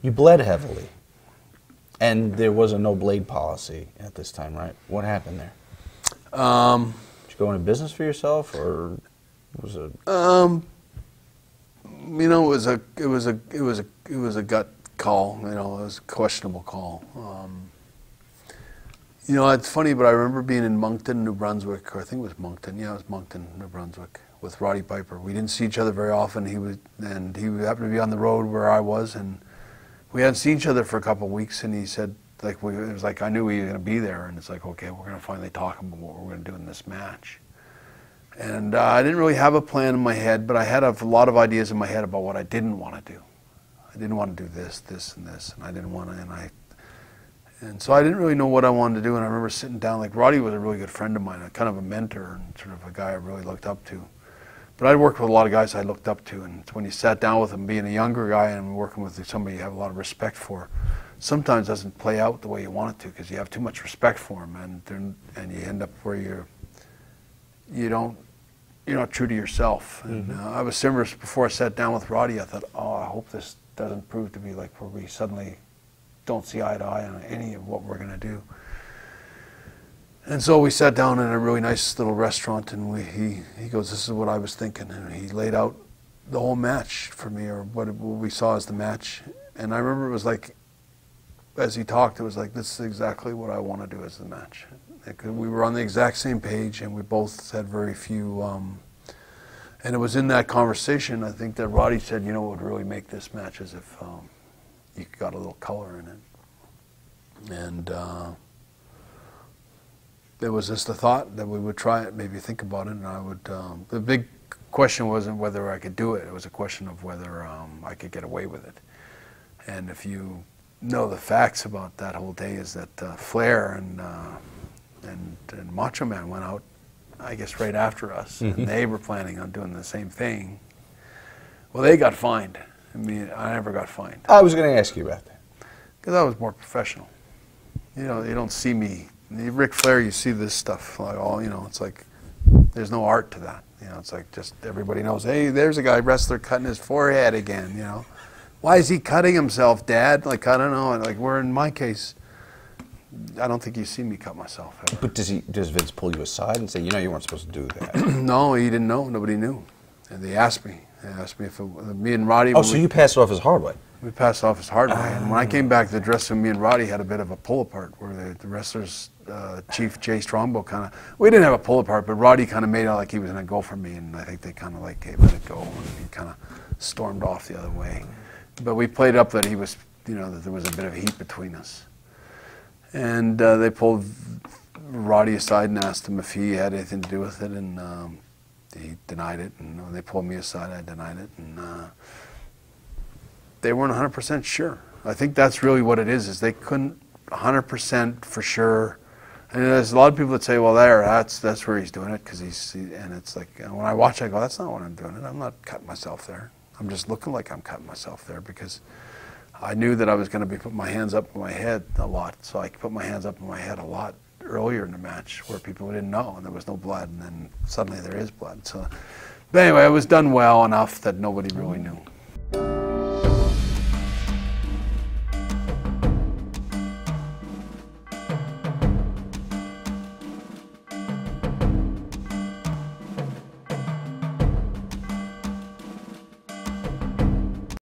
You bled heavily, and there was a no blade policy at this time, right? What happened there? Did you go into business for yourself, or was it? You know, it was a gut call. You know, it was a questionable call. You know, it's funny, but I remember being in Moncton, New Brunswick, or I think it was Moncton. Yeah, it was Moncton, New Brunswick, with Roddy Piper. We didn't see each other very often. He happened to be on the road where I was, and we hadn't seen each other for a couple of weeks. And he said, like, it was like I knew he was going to be there, and it's like, okay, we're going to finally talk about what we're going to do in this match. And I didn't really have a plan in my head, but I had a lot of ideas in my head about what I didn't want to do. I didn't want to do this, this, and this, and I didn't want to, and so I didn't really know what I wanted to do. And I remember sitting down, like, Roddy was a really good friend of mine, kind of a mentor and sort of a guy I really looked up to. But I'd worked with a lot of guys I looked up to, and when you sat down with them, being a younger guy and working with somebody you have a lot of respect for, sometimes doesn't play out the way you want it to because you have too much respect for them, and you end up where you're not true to yourself. And I was similar before I sat down with Roddy. I thought, oh, I hope this doesn't prove to be like where we suddenly don't see eye to eye on any of what we're going to do. And so we sat down in a really nice little restaurant, and he goes, this is what I was thinking. And he laid out the whole match for me, or what we saw as the match. And I remember it was like, as he talked, it was like, this is exactly what I want to do as the match. We were on the exact same page, and we both had very few, and it was in that conversation, I think, that Roddy said, you know what would really make this match is if you got a little color in it. And there was just the thought that we would try it, maybe think about it, and I would, the big question wasn't whether I could do it, it was a question of whether I could get away with it. And if you know the facts about that whole day is that Flair and Macho Man went out, I guess, right after us, and they were planning on doing the same thing. Well, they got fined. I mean, I never got fined. I was going to ask you about that. Because I was more professional. You know, you don't see me. Ric Flair, you see this stuff, like all, you know, it's like, there's no art to that. You know, it's like just everybody knows, hey, there's a guy wrestler cutting his forehead again, you know. Why is he cutting himself, Dad? Like, I don't know. Like, where in my case, I don't think you see me cut myself ever. But does Vince pull you aside and say, you know, you weren't supposed to do that? No, he didn't know. Nobody knew. And they asked me. They asked me if me and Roddy. Oh, so you passed it off as hard way? We passed it off as hard way. And when I came back to the dressing room, me and Roddy had a bit of a pull apart where the wrestlers, Chief Jay Strongbow, kind of. We didn't have a pull apart, but Roddy kind of made out like he was going to go for me, and I think they kind of like, hey, let it go, and he kind of stormed off the other way. But we played up that he was, you know, that there was a bit of heat between us. And they pulled Roddy aside and asked him if he had anything to do with it, and he denied it. And when they pulled me aside, I denied it. And they weren't 100% sure. I think that's really what it is they couldn't 100% for sure. And there's a lot of people that say, well, that's where he's doing it, because and it's like, when I watch it, I go, that's not what I'm doing. I'm not cutting myself there. I'm just looking like I'm cutting myself there, because I knew that I was going to be putting my hands up in my head a lot. So I could put my hands up in my head a lot earlier in the match where people didn't know, and there was no blood, and then suddenly there is blood. So, but anyway, it was done well enough that nobody really knew.